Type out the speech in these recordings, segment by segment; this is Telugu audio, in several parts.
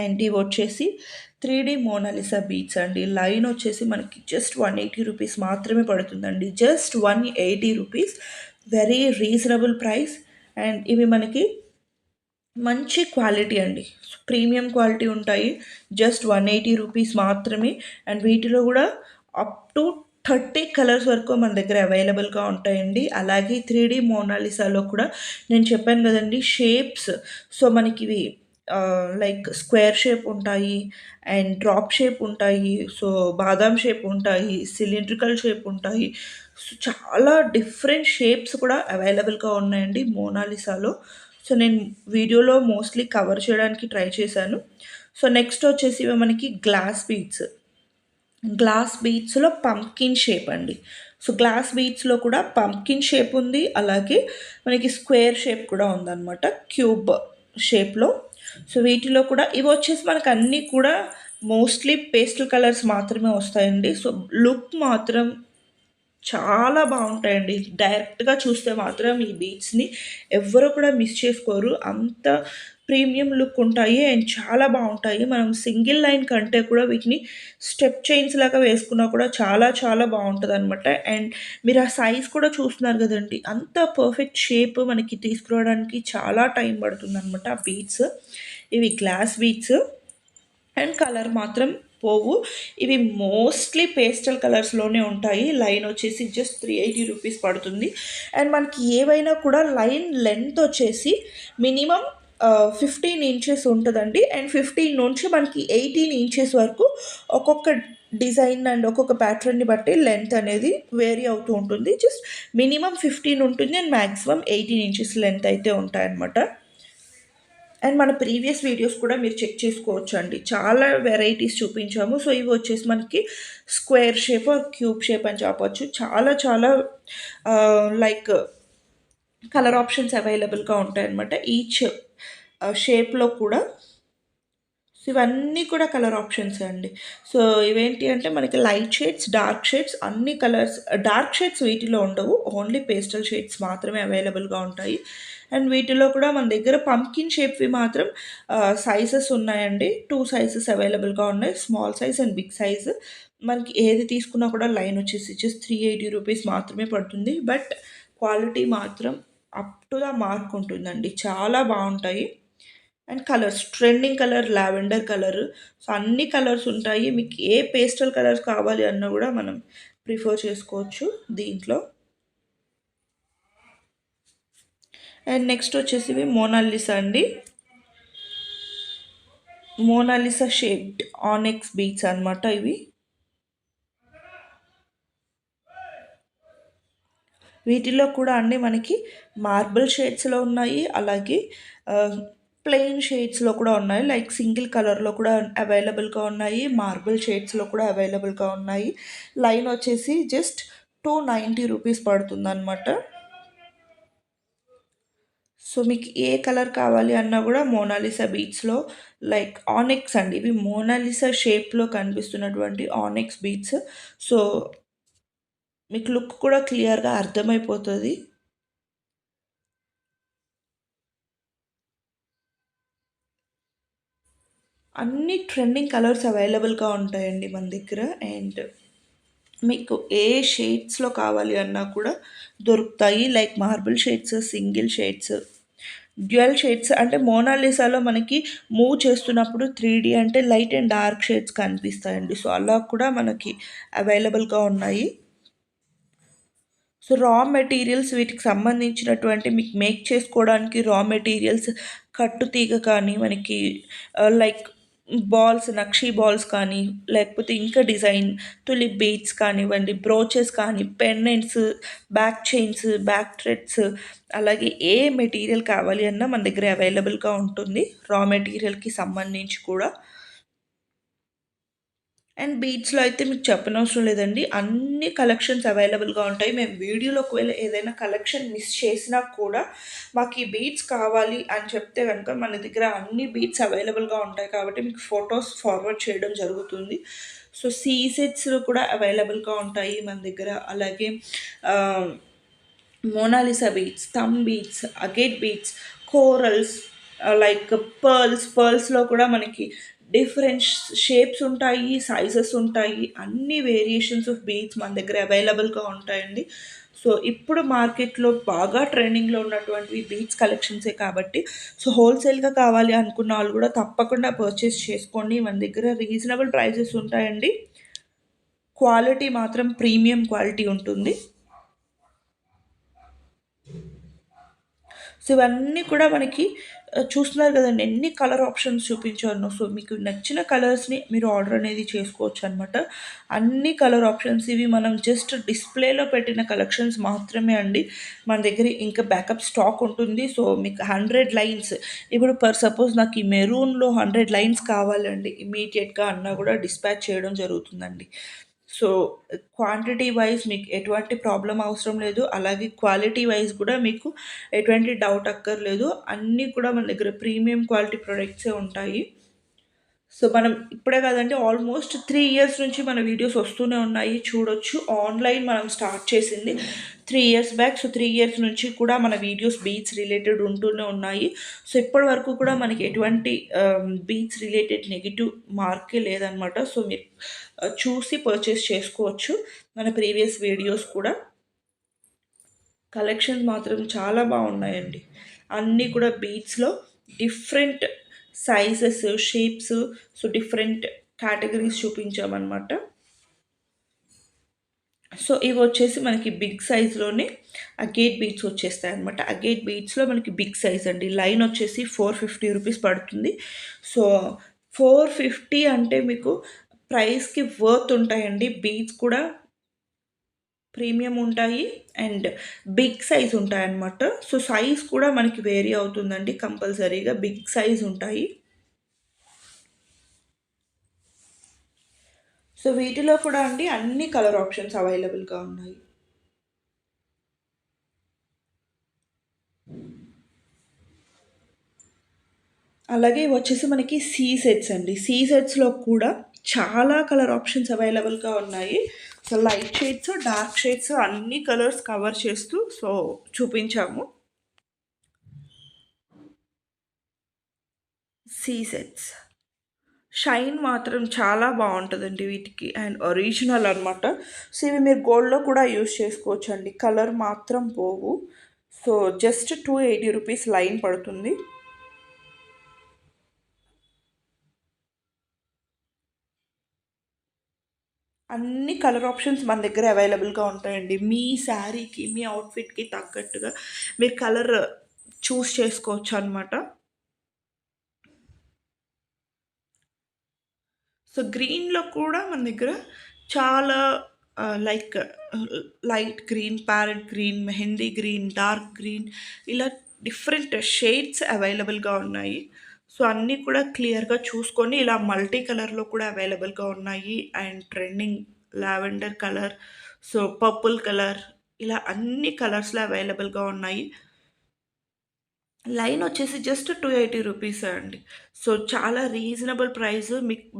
అండ్ ఇవి వచ్చేసి 3D మోనాలిసా బీడ్స్ అండి. లైన్ వచ్చేసి మనకి జస్ట్ 180 రూపీస్ మాత్రమే పడుతుందండి. Just 180 rupees, very reasonable price. And ఇవి మనకి మంచి క్వాలిటీ అండి, ప్రీమియం క్వాలిటీ ఉంటాయి. జస్ట్ 180 రూపీస్ మాత్రమే. అండ్ వీటిలో కూడా అప్ టు 30 కలర్స్ వరకు మన దగ్గర అవైలబుల్గా ఉంటాయండి. అలాగే 3D మోనాలిసాలో కూడా నేను చెప్పాను కదండి షేప్స్. సో మనకి ఇవి లైక్ స్క్వేర్ షేప్ ఉంటాయి, అండ్ డ్రాప్ షేప్ ఉంటాయి, సో బాదాం షేప్ ఉంటాయి, సిలిండ్రికల్ షేప్ ఉంటాయి. సో చాలా డిఫరెంట్ షేప్స్ కూడా అవైలబుల్గా ఉన్నాయండి మోనాలిసాలో. సో నేను వీడియోలో మోస్ట్లీ కవర్ చేయడానికి ట్రై చేశాను. సో నెక్స్ట్ వచ్చేసి ఇవి మనకి గ్లాస్ బీడ్స్లో పంప్కిన్ షేప్ అండి. సో గ్లాస్ బీడ్స్లో కూడా పంప్కిన్ షేప్ ఉంది, అలాగే మనకి స్క్వేర్ షేప్ కూడా ఉందన్నమాట, క్యూబ్ షేప్లో. సో వీటిలో కూడా ఇవి వచ్చేసి మనకు అన్నీ కూడా మోస్ట్లీ పేస్టల్ కలర్స్ మాత్రమే వస్తాయండి. సో లుక్ మాత్రం చాలా బాగుంటాయండి. డైరెక్ట్గా చూస్తే మాత్రం ఈ బీడ్స్ని ఎవ్వరు కూడా మిస్ చేసుకోరు, అంత ప్రీమియం లుక్ ఉంటాయి అండ్ చాలా బాగుంటాయి. మనం సింగిల్ లైన్ కంటే కూడా వీటిని స్టెప్ చైన్స్ లాగా వేసుకున్నా కూడా చాలా చాలా బాగుంటుంది అనమాట. అండ్ మీరు ఆ సైజ్ కూడా చూస్తున్నారు కదండి, అంత పర్ఫెక్ట్ షేప్ మనకి తీసుకురావడానికి చాలా టైం పడుతుంది అనమాట ఆ బీడ్స్. ఇవి గ్లాస్ బీడ్స్ అండ్ కలర్ మాత్రం పోవు. ఇవి మోస్ట్లీ పేస్టల్ కలర్స్లోనే ఉంటాయి. లైన్ వచ్చేసి జస్ట్ 380 రూపీస్ పడుతుంది. అండ్ మనకి ఏవైనా కూడా లైన్ లెంత్ వచ్చేసి మినిమం 15 ఇంచెస్ ఉంటుందండి. అండ్ 15 నుంచి మనకి 18 ఇంచెస్ వరకు ఒక్కొక్క డిజైన్ అండ్ ఒక్కొక్క ప్యాటర్న్ని బట్టి లెంత్ అనేది వేరీ అవుతూ ఉంటుంది. జస్ట్ మినిమం 15 ఉంటుంది అండ్ మ్యాక్సిమం 18 ఇంచెస్ లెంత్ అయితే ఉంటాయన్నమాట. అండ్ మన ప్రీవియస్ వీడియోస్ కూడా మీరు చెక్ చేసుకోవచ్చు అండి, చాలా వెరైటీస్ చూపించాము. సో ఇవి వచ్చేసి మనకి square shape or cube shape అని చెప్పవచ్చు. చాలా చాలా లైక్ కలర్ ఆప్షన్స్ అవైలబుల్గా ఉంటాయన్నమాట ఈచ్ షేప్లో కూడా. సో ఇవన్నీ కూడా కలర్ ఆప్షన్స్ అండి. సో ఇవేంటి అంటే మనకి లైట్ షేడ్స్, డార్క్ షేడ్స్, అన్ని కలర్స్. డార్క్ షేడ్స్ వీటిలో ఉండవు, ఓన్లీ పేస్టల్ షేడ్స్ మాత్రమే అవైలబుల్గా ఉంటాయి. అండ్ వీటిలో కూడా మన దగ్గర పంప్కిన్ షేప్వి మాత్రం సైజెస్ ఉన్నాయండి. 2 సైజెస్ అవైలబుల్గా ఉన్నాయి, small size and big size. మనకి ఏది తీసుకున్నా కూడా లైన్ వచ్చేసి జస్ట్ 380 రూపీస్ మాత్రమే పడుతుంది. బట్ క్వాలిటీ మాత్రం అప్ టు ద మార్క్ ఉంటుందండి, చాలా బాగుంటాయి. And colours, trending colour lavender colour. So అన్ని కలర్స్ ఉంటాయి, మీకు ఏ పేస్టల్ కలర్స్ కావాలి అన్నా కూడా మనం ప్రిఫర్ చేసుకోవచ్చు దీంట్లో. అండ్ నెక్స్ట్ వచ్చేసి ఇవి మోనాలిసా అండి. మోనాలిసా షేప్డ్ ఆనెక్స్ బీట్స్ అనమాట ఇవి. వీటిలో కూడా అన్నీ మనకి మార్బుల్ షేడ్స్లో ఉన్నాయి, అలాగే ప్లెయిన్ షేడ్స్లో కూడా ఉన్నాయి. లైక్ సింగిల్ కలర్లో కూడా అవైలబుల్గా ఉన్నాయి, మార్బుల్ షేడ్స్లో కూడా అవైలబుల్గా ఉన్నాయి. లైన్ వచ్చేసి జస్ట్ 290 రూపీస్ పడుతుంది అనమాట. సో మీకు ఏ కలర్ కావాలి అన్నా కూడా మోనాలిసా బీడ్స్లో లైక్ ఆనెక్స్ అండి, ఇవి మోనాలిసా షేప్లో కనిపిస్తున్నటువంటి ఆనెక్స్ బీడ్స్. సో మీకు లుక్ కూడా క్లియర్గా అర్థమైపోతుంది. అన్ని ట్రెండింగ్ కలర్స్ అవైలబుల్గా ఉంటాయండి మన దగ్గర. అండ్ మీకు ఏ షేడ్స్లో కావాలి అన్నా కూడా దొరుకుతాయి, like marble shades, single shades, dual shades. అంటే మోనాలిసాలో మనకి మూవ్ చేస్తున్నప్పుడు 3D అంటే లైట్ అండ్ డార్క్ షేడ్స్ కనిపిస్తాయండి. సో అలా కూడా మనకి అవైలబుల్గా ఉన్నాయి. సో రా మెటీరియల్స్, వీటికి సంబంధించినటువంటి మీకు మేక్ చేసుకోవడానికి రా మెటీరియల్స్, కట్టుతీగ కానీ మనకి లైక్ బాల్స్, నక్షీ బాల్స్ కానీ, లేకపోతే ఇంకా డిజైన్ తులిప్ బీడ్స్ కానివ్వండి, బ్రోచెస్ కానీ, pendants, back chains, back threads, అలాగే ఏ మెటీరియల్ కావాలి అన్నా మన దగ్గర అవైలబుల్గా ఉంటుంది, రా మెటీరియల్కి సంబంధించి కూడా. అండ్ బీడ్స్లో అయితే మీకు చెప్పనవసరం లేదండి, అన్ని కలెక్షన్స్ అవైలబుల్గా ఉంటాయి. మేము వీడియోలో ఒకవేళ ఏదైనా కలెక్షన్ మిస్ చేసినా కూడా మాకు ఈ బీడ్స్ కావాలి అని చెప్తే కనుక మన దగ్గర అన్ని బీడ్స్ అవైలబుల్గా ఉంటాయి కాబట్టి మీకు ఫొటోస్ ఫార్వర్డ్ చేయడం జరుగుతుంది. సో సీసెట్స్ కూడా అవైలబుల్గా ఉంటాయి మన దగ్గర. అలాగే Mona Lisa beads, thumb beads, agate beads, corals, like పర్ల్స్లో కూడా మనకి డిఫరెంట్ షేప్స్ ఉంటాయి, సైజెస్ ఉంటాయి, అన్ని వేరియేషన్స్ ఆఫ్ బీడ్స్ మన దగ్గర అవైలబుల్గా ఉంటాయండి. సో ఇప్పుడు మార్కెట్లో బాగా ట్రెండింగ్లో ఉన్నటువంటివి బీడ్స్ కలెక్షన్సే కాబట్టి సో హోల్సేల్గా కావాలి అనుకున్న వాళ్ళు కూడా తప్పకుండా పర్చేస్ చేసుకోండి. మన దగ్గర రీజనబుల్ ప్రైజెస్ ఉంటాయండి. క్వాలిటీ మాత్రం ప్రీమియం క్వాలిటీ ఉంటుంది. సో ఇవన్నీ కూడా మనకి చూస్తున్నారు కదండి ఎన్ని కలర్ ఆప్షన్స్ చూపించాను. సో మీకు నచ్చిన కలర్స్ని మీరు ఆర్డర్ అనేది చేసుకోవచ్చు అనమాట. అన్ని కలర్ ఆప్షన్స్ ఇవి మనం జస్ట్ డిస్ప్లేలో పెట్టిన కలెక్షన్స్ మాత్రమే అండి. మన దగ్గర ఇంకా బ్యాకప్ స్టాక్ ఉంటుంది. సో మీకు 100 లైన్స్ ఇప్పుడు సపోజ్ నాకు ఈ మెరూన్లో 100 లైన్స్ కావాలండి ఇమీడియట్గా అన్నా కూడా డిస్పాచ్ చేయడం జరుగుతుందండి. సో క్వాంటిటీ వైజ్ మీకు ఎటువంటి ప్రాబ్లం అవసరం లేదు. అలాగే క్వాలిటీ వైజ్ కూడా మీకు ఎటువంటి డౌట్ అక్కర్లేదు. అన్నీ కూడా మన దగ్గర ప్రీమియం క్వాలిటీ ప్రొడక్ట్సే ఉంటాయి. సో మనం ఇప్పుడే కాదండి ఆల్మోస్ట్ 3 ఇయర్స్ నుంచి మన వీడియోస్ వస్తూనే ఉన్నాయి. చూడొచ్చు ఆన్లైన్ మనం స్టార్ట్ చేసింది 3 ఇయర్స్ బ్యాక్. సో 3 ఇయర్స్ నుంచి కూడా మన వీడియోస్ బీట్స్ రిలేటెడ్ ఉంటూనే ఉన్నాయి. సో ఇప్పటి వరకు కూడా మనకి ఎటువంటి బీట్స్ రిలేటెడ్ నెగిటివ్ మార్కే లేదనమాట. సో మీరు చూసి పర్చేస్ చేసుకోవచ్చు మన ప్రీవియస్ వీడియోస్ కూడా. కలెక్షన్స్ మాత్రం చాలా బాగున్నాయండి. అన్నీ కూడా బీట్స్లో different sizes, shapes, so different categories చూపించామన్నమాట. సో ఇవి వచ్చేసి మనకి బిగ్ సైజ్లోనే అగేట్ బీట్స్ వచ్చేస్తాయి అనమాట. అగేట్ బీట్స్లో మనకి బిగ్ సైజ్ అండి. లైన్ వచ్చేసి 450 రూపీస్ పడుతుంది. సో 450 అంటే మీకు ప్రైస్కి వర్త్ ఉంటాయండి. బీట్స్ కూడా ప్రీమియం ఉంటాయి అండ్ బిగ్ సైజ్ ఉంటాయన్నమాట. సో సైజ్ కూడా మనకి వేరీ అవుతుందండి. కంపల్సరీగా బిగ్ సైజ్ ఉంటాయి. సో వీటిలో కూడా అండి అన్ని కలర్ ఆప్షన్స్ అవైలబుల్గా ఉన్నాయి. అలాగే వచ్చేసి మనకి సీ సెట్స్ అండి. సీ సెట్స్లో కూడా చాలా కలర్ ఆప్షన్స్ అవైలబుల్గా ఉన్నాయి. So light shades, dark shades అన్ని కలర్స్ కవర్ చేస్తూ సో చూపించాము. సీ సెట్స్ షైన్ మాత్రం చాలా బాగుంటుందండి వీటికి అండ్ ఒరిజినల్ అనమాట. సో ఇవి మీరు గోల్డ్లో కూడా యూస్ చేసుకోవచ్చు అండి. కలర్ మాత్రం పోవు. సో జస్ట్ 280 రూపీస్ లైన్ పడుతుంది. అన్ని కలర్ ఆప్షన్స్ మన దగ్గర అవైలబుల్గా ఉంటాయండి. మీ శారీకి, మీ అవుట్ఫిట్కి తగ్గట్టుగా మీరు కలర్ చూస్ చేసుకోవచ్చు అనమాట. సో గ్రీన్‌లో కూడా మన దగ్గర చాలా like light green, parrot green, mehndi green, dark green ఇలా డిఫరెంట్ షేడ్స్ అవైలబుల్‌గా ఉన్నాయి. సో అన్నీ కూడా క్లియర్‌గా చూసుకొని ఇలా మల్టీ కలర్‌లో కూడా అవైలబుల్‌గా ఉన్నాయి. And trending lavender colour, so purple colour ఇలా అన్ని కలర్స్‌లో అవైలబుల్‌గా ఉన్నాయి. లైన్ వచ్చేసి జస్ట్ 280 రూపీసే అండి. సో చాలా రీజనబుల్ ప్రైస్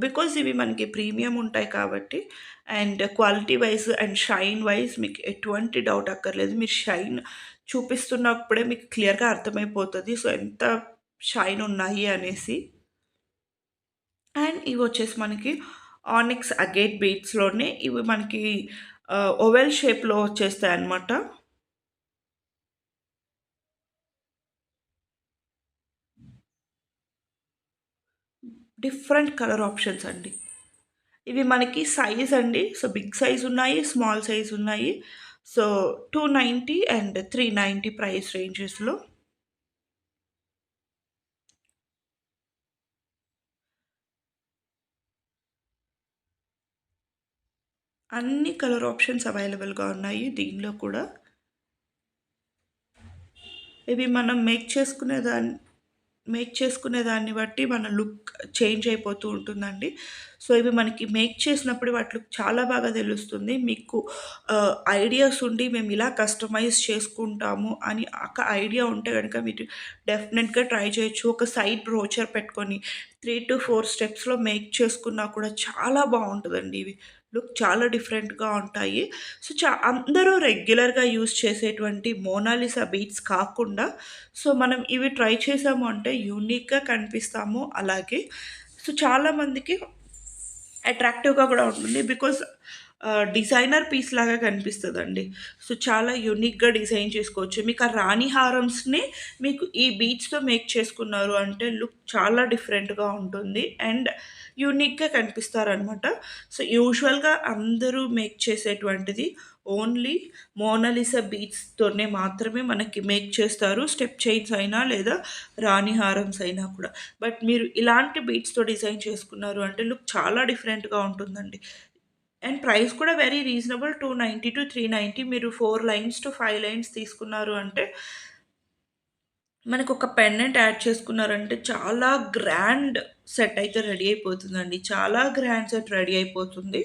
బికాజ్ ఇవి మనకి ప్రీమియం ఉంటాయి కాబట్టి and quality wise and shine wise మీకు ఎటువంటి డౌట్ అక్కర్లేదు. మీరు షైన్ చూపిస్తున్నప్పుడే మీకు క్లియర్‌గా అర్థమైపోతది. సో ఎంత షైన్ ఉన్నాయి అనేసి. అండ్ ఇవి వచ్చేసి మనకి ఆనిక్స్ అగేట్ బీడ్స్‌లోనే ఇవి మనకి ఓవెల్ షేప్‌లో వచ్చేస్తాయన్నమాట. డిఫరెంట్ కలర్ ఆప్షన్స్ అండి. ఇవి మనకి సైజ్ అండి. సో బిగ్ సైజ్ ఉన్నాయి, స్మాల్ సైజ్ ఉన్నాయి. సో 290 అండ్ 390 ప్రైస్ రేంజెస్‌లో అన్ని కలర్ ఆప్షన్స్ అవైలబుల్‌గా ఉన్నాయి దీనిలో కూడా. ఇవి మనం మేక్ చేసుకునే దాన్ని బట్టి మన లుక్ చేంజ్ అయిపోతూ ఉంటుందండి. సో ఇవి మనకి మేక్ చేసినప్పుడు వాటిలో చాలా బాగా తెలుస్తుంది. మీకు ఐడియాస్ ఉండి మేము ఇలా కస్టమైజ్ చేసుకుంటాము అని ఒక ఐడియా ఉంటే గనుక మీరు డెఫినెట్‌గా ట్రై చేయొచ్చు. ఒక సైడ్ బ్రోచర్ పెట్టుకొని 3-4 స్టెప్స్‌లో మేక్ చేసుకున్నా కూడా చాలా బావుంటదండి ఇవి. లుక్ చాలా డిఫరెంట్‌గా ఉంటాయి. సో, అందరూ రెగ్యులర్‌గా యూజ్ చేసేటువంటి మోనాలిసా బీడ్స్ కాకుండా సో, మనం ఇవి ట్రై చేసాము అంటే యూనిక్‌గా కనిపిస్తాము. అలాగే సో, చాలామందికి అట్రాక్టివ్‌గా కూడా ఉంటుంది. బికాజ్ డిజైనర్ పీస్ లాగా కనిపిస్తదండి. సో, చాలా యూనిక్‌గా డిజైన్ చేసుకోవచ్చు. మీకు ఆ రాణి హారమ్స్‌ని మీకు ఈ బీడ్స్‌తో మేక్ చేసుకున్నారు అంటే లుక్ చాలా డిఫరెంట్‌గా ఉంటుంది. అండ్ యూనిక్‌గా కనిపిస్తారనమాట. సో, యూజువల్‌గా అందరూ మేక్ చేసేటువంటిది ఓన్లీ మోనాలిసా బీడ్స్‌తోనే మాత్రమే మనకి మేక్ చేస్తారు. స్టెప్ చైన్స్ అయినా లేదా రాణి హారమ్స్ అయినా కూడా. బట్ మీరు ఇలాంటి బీడ్స్‌తో డిజైన్ చేసుకున్నారు అంటే లుక్ చాలా డిఫరెంట్‌గా ఉంటుందండి. అండ్ ప్రైస్ కూడా వెరీ రీజనబుల్ 290-390 మీరు 4 లైన్స్ టు 5 లైన్స్ తీసుకున్నారు అంటే మనకొక పెండెంట్ యాడ్ చేసుకున్నారంటే చాలా గ్రాండ్ సెట్ అయితే రెడీ అయిపోతుందండి. చాలా గ్రాండ్ సెట్ రెడీ అయిపోతుంది.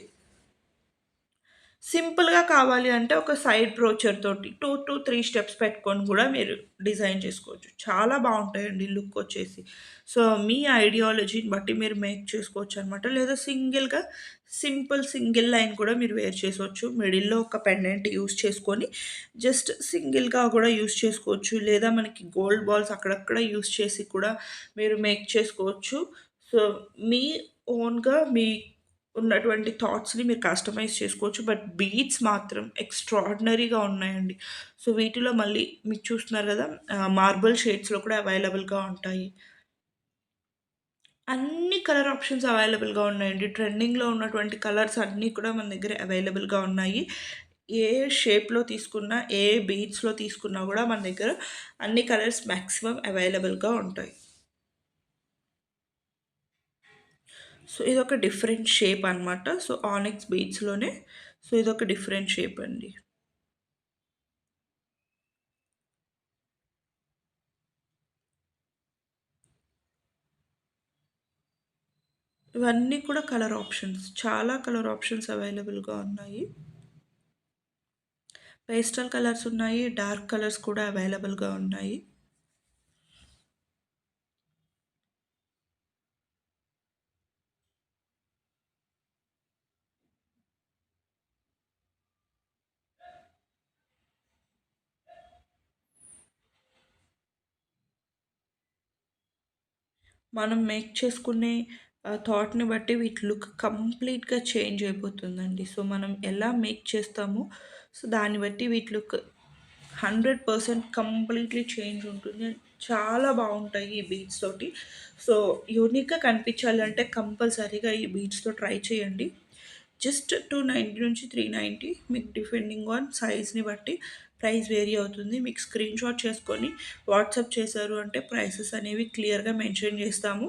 సింపుల్‌గా కావాలి అంటే ఒక సైడ్ బ్రోచర్ తోటి 2-3 స్టెప్స్ పెట్టుకొని గూడా మీరు డిజైన్ చేసుకోవచ్చు. చాలా బావుంటాయండి లుక్ వచ్చేసి. సో, మీ ఐడియాలజీని బట్టి మీరు మేక్ చేసుకోవచ్చనమాట. లేదా సింగిల్ లైన్ కూడా మీరు వేర్ చేసుకోవచ్చు. మిడిల్‌లో ఒక పెండెంట్ యూజ్ చేసుకొని జస్ట్ సింగిల్‌గా గూడా యూజ్ చేసుకోవచ్చు. లేదా మనకి గోల్డ్ బాల్స్ అక్కడక్కడ యూజ్ చేసి కూడా మీరు మేక్ చేసుకోవచ్చు. సో, మీ ఓన్‌గా ఉన్నటువంటి థాట్స్‌ని మీరు కస్టమైజ్ చేసుకోవచ్చు. బట్ బీట్స్ మాత్రం ఎక్స్‌ట్రార్డినరీగా ఉన్నాయండి. సో, వీటిలో మళ్ళీ మీకు చూస్తున్నారు గదా! మార్బుల్ షేడ్స్‌లో కూడా అవైలబుల్‌గా ఉంటాయి. అన్ని కలర్ ఆప్షన్స్ అవైలబుల్‌గా ఉన్నాయండి. ట్రెండింగ్‌లో ఉన్నటువంటి కలర్స్ అన్నీ కూడా మన దగ్గర అవైలబుల్‌గా ఉన్నాయి. ఏ షేప్‌లో తీసుకున్నా, ఏ బీడ్స్‌లో తీసుకున్నా గూడా మన దగ్గర అన్ని కలర్స్ మాక్సిమం అవైలబుల్‌గా ఉంటాయి. సో, ఇదొక డిఫరెంట్ షేప్ అనమాట. సో, ఆనిక్స్ బీడ్స్‌లోనే సో, ఇదొక డిఫరెంట్ షేప్ అండి. ఇవన్నీ కూడా కలర్ ఆప్షన్స్. చాలా కలర్ ఆప్షన్స్ అవైలబుల్‌గా ఉన్నాయి. పేస్టల్ కలర్స్ ఉన్నాయి. డార్క్ కలర్స్ కూడా అవైలబుల్‌గా ఉన్నాయి. మనం మేక్ చేసుకునే థాట్‌ని బట్టి వీటి లుక్ కంప్లీట్‌గా చేంజ్ అయిపోతుందండి. సో, మనం ఎలా మేక్ చేస్తామో సో, దాన్ని బట్టి వీటి లుక్ 100% కంప్లీట్‌లీ చేంజ్ ఉంటుంది. చాలా బావుంటాయి ఈ బీడ్స్ తోటి. సో, యూనిక్‌గా కనిపించాలంటే కంపల్సరీగా ఈ బీడ్స్‌తో ట్రై చేయండి. జస్ట్ 290-390 మీకు డిపెండింగ్ ఆన్ సైజ్‌ని బట్టి ప్రైస్ వేరీ అవుతుంది. మీకు స్క్రీన్‌షాట్ చేసుకొని వాట్సాప్ చేశారు అంటే ప్రైసెస్ అనేవి క్లియర్‌గా మెన్షన్ చేస్తాము.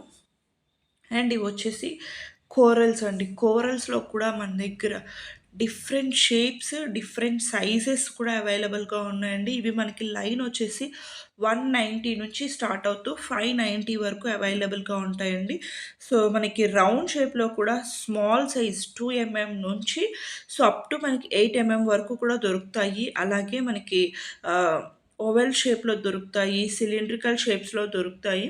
అండ్ ఇవొచ్చేసి కోరల్స్ అండి. కోరల్స్‌లో కూడా మన దగ్గర డిఫరెంట్ షేప్స్, డిఫరెంట్ సైజెస్ కూడా అవైలబుల్‌గా ఉన్నాయండి. ఇవి మనకి లైన్ వచ్చేసి 190 నుంచి స్టార్ట్ అవుతూ 590 వరకు అవైలబుల్‌గా ఉంటాయండి. సో, మనకి రౌండ్ షేప్‌లో కూడా స్మాల్ సైజ్ 2 నుంచి సో, అప్ టు మనకి 8 వరకు కూడా దొరుకుతాయి. అలాగే మనకి ఆహ్, ఓవెల్ షేప్‌లో దొరుకుతాయి. సిలిండ్రికల్ షేప్స్‌లో దొరుకుతాయి.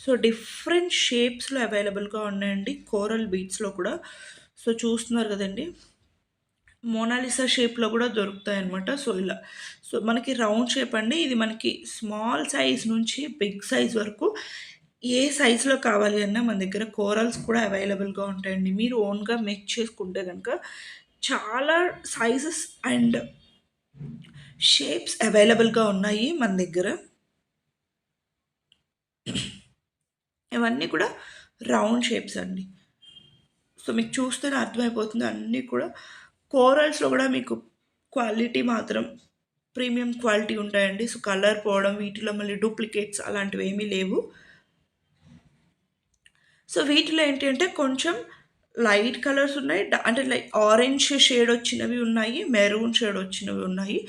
సో, డిఫరెంట్ షేప్స్‌లో అవైలబుల్‌గా ఉన్నాయండి. కోరల్ బీడ్స్‌లో కూడా. సో, చూస్తున్నారు గదండీ! మోనాలిసా షేప్‌లో గూడా దొరుకుతాయన్నమాట. సో, ఇలా. సో, మనకి రౌండ్ షేప్ అండి. ఇది మనకి స్మాల్ సైజ్ నుంచి బిగ్ సైజ్ వరకు ఏ సైజ్‌లో కావాలి అన్నా మన దగ్గర కోరల్స్ కూడా అవైలబుల్‌గా ఉంటాయండి. మీరు ఓన్‌గా మేక్ చేసుకుంటే గనక చాలా సైజెస్ అండ్ షేప్స్ అవైలబుల్‌గా ఉన్నాయి మన దగ్గర. ఇవన్నీ కూడా రౌండ్ షేప్స్ అండి. సో, మీకు చూస్తేనే అర్థమైపోతుంది అన్నీ కూడా కోరల్స్‌లో గూడా మీకు క్వాలిటీ మాత్రం ప్రీమియం క్వాలిటీ ఉంటాయండి. సో, కలర్ పోవడం, వీటిలో మళ్ళీ డూప్లికేట్స్ అలాంటివేమీ లేవు. సో, వీటిలో ఏంటి అంటే కొంచెం లైట్ కలర్స్ ఉన్నాయి. అంటే లైక్ ఆరెంజ్ షేడ్ వచ్చినవి ఉన్నాయి. మెరూన్ షేడ్ వచ్చినవి ఉన్నాయి.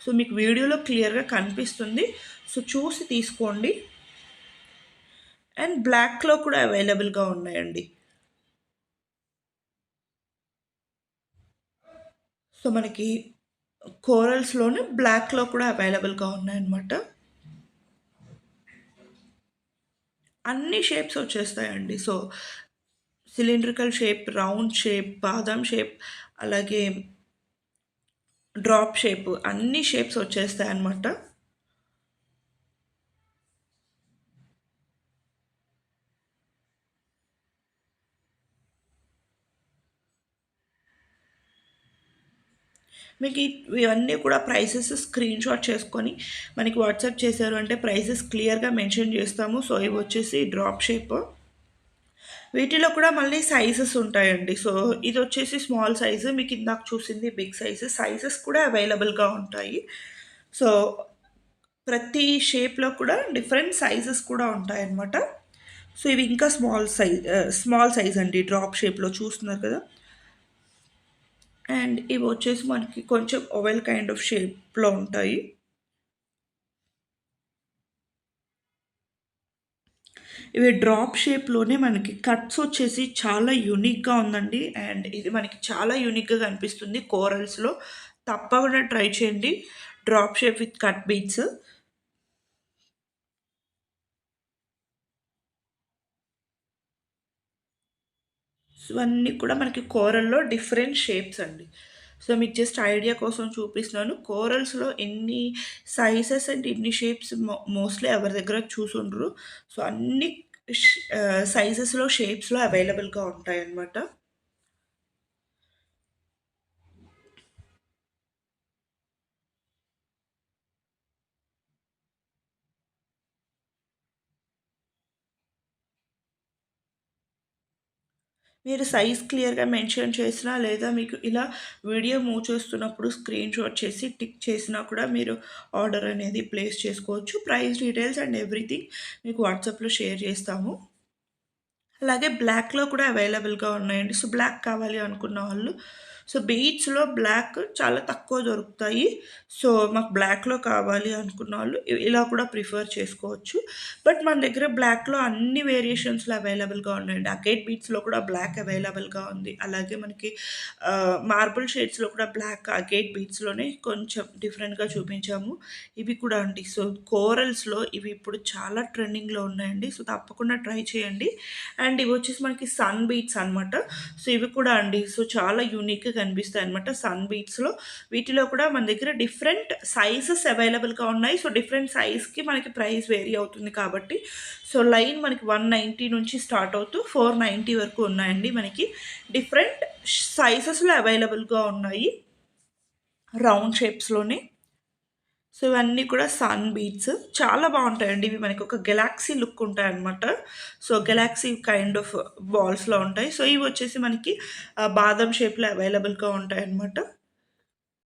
సో, మీకు వీడియోలో క్లియర్‌గా కనిపిస్తుంది. సో, చూసి తీసుకోండి. అండ్ బ్లాక్‌లో కూడా అవైలబుల్‌గా ఉన్నాయండి. సో మనకి కోరల్స్‌లోనే బ్లాక్‌లో కూడా అవైలబుల్‌గా ఉన్నాయన్నమాట. అన్ని షేప్స్ వచ్చేస్తాయండి. So cylindrical shape, round shape, బాదాం షేప్, అలాగే డ్రాప్ షేప్ అన్ని షేప్స్ వచ్చేస్తాయన్నమాట. మీకు ఇవన్నీ కూడా ప్రైసెస్ స్క్రీన్‌షాట్ చేసుకొని మనకి వాట్సాప్ చేశారు అంటే ప్రైసెస్ క్లియర్‌గా మెన్షన్ చేస్తాము. సో ఇవి వచ్చేసి డ్రాప్ షేప్. వీటిలో కూడా మళ్ళీ సైజెస్ ఉంటాయండి. సో ఇదొచ్చేసి స్మాల్ సైజు. మీకు ఇందాక చూసింది బిగ్ సైజు. సైజెస్ కూడా అవైలబుల్‌గా ఉంటాయి. సో ప్రతి షేప్‌లో కూడా డిఫరెంట్ సైజెస్ కూడా ఉంటాయన్నమాట. సో ఇవి ఇంకా స్మాల్ సైజ్ అండి. డ్రాప్ షేప్‌లో చూస్తున్నారు కదా! అండ్ ఇవి వచ్చేసి మనకి కొంచెం ఓవెల్ కైండ్ ఆఫ్ షేప్‌లో ఉంటాయి. ఇవి డ్రాప్ షేప్‌లోనే మనకి కట్స్ వచ్చేసి చాలా యూనిక్‌గా ఉందండి. అండ్ ఇది మనకి చాలా యూనిక్‌గా కనిపిస్తుంది కోరల్స్‌లో. తప్పకుండా ట్రై చేయండి. Drop shape with cut beads. ఇవన్నీ కూడా మనకి కోరల్‌లో డిఫరెంట్ షేప్స్ అండి. సో, మీకు జస్ట్ ఐడియా కోసం చూపిస్తున్నాను. కోరల్స్‌లో ఎన్ని సైజెస్ అండ్ ఎన్ని షేప్స్ మోస్ట్‌లీ ఎవరి దగ్గర చూసుండరు. సో, అన్ని సైజెస్‌లో, షేప్స్‌లో అవైలబుల్‌గా ఉంటాయన్నమాట. మీరు సైజ్ క్లియర్‌గా మెన్షన్ చేసినా, లేదా మీకు ఇలా వీడియో మూవ్ చేస్తున్నప్పుడు స్క్రీన్‌షాట్ చేసి టిక్ చేసినా కూడా మీరు ఆర్డర్ అనేది ప్లేస్ చేసుకోవచ్చు. ప్రైస్ డీటెయిల్స్ అండ్ ఎవ్రీథింగ్ మీకు వాట్సాప్‌లో షేర్ చేస్తాము. అలాగే బ్లాక్‌లో కూడా అవైలబుల్‌గా ఉన్నాయండి. సో, బ్లాక్ కావాలి అనుకున్న వాళ్ళు సో, బీడ్స్‌లో బ్లాక్ చాలా తక్కువ దొరుకుతాయి. సో, మాకు బ్లాక్‌లో కావాలి అనుకున్న వాళ్ళు ఇలా కూడా ప్రిఫర్ చేసుకోవచ్చు. బట్ మన దగ్గర బ్లాక్‌లో అన్ని వేరియేషన్స్‌లో అవైలబుల్‌గా ఉన్నాయండి. అగైట్ బీడ్స్‌లో కూడా బ్లాక్ అవైలబుల్‌గా ఉంది. అలాగే మనకి మార్బుల్ షేడ్స్‌లో కూడా బ్లాక్ అగైట్ బీడ్స్‌లోనే కొంచెం డిఫరెంట్‌గా చూపించాము. ఇవి కూడా అండి. సో, కోరల్స్‌లో ఇవి ఇప్పుడు చాలా ట్రెండింగ్‌లో ఉన్నాయండి. సో, తప్పకుండా ట్రై చేయండి. అండ్ ఇవి వచ్చేసి మనకి సన్ బీట్స్ అనమాట. సో, ఇవి కూడా అండి. సో, చాలా యూనిక్‌గా కనిపిస్తాయన్నమాట సన్ బీట్స్‌లో. వీటిలో కూడా మన దగ్గర డిఫరెంట్ సైజెస్ అవైలబుల్‌గా ఉన్నాయి. సో, డిఫరెంట్ సైజ్‌కి మనకి ప్రైస్ వేరీ అవుతుంది కాబట్టి, సో, లైన్ మనకి 190 నుంచి స్టార్ట్ అవుతూ 490 వరకు ఉన్నాయండి. మనకి డిఫరెంట్ సైజెస్‌లో అవైలబుల్‌గా ఉన్నాయి. రౌండ్ షేప్స్‌లోనే. సో, ఇవన్నీ కూడా సన్ బీట్స్. చాలా బావుంటాయండి. ఇవి మనకి ఒక గెలాక్సీ లుక్ ఉంటాయన్నమాట. సో, గెలాక్సీ కైండ్ ఆఫ్ బాల్స్‌లో ఉంటాయి. సో, ఇవొచ్చేసి మనకి బాదం షేప్‌లో అవైలబుల్‌గా ఉంటాయన్నమాట.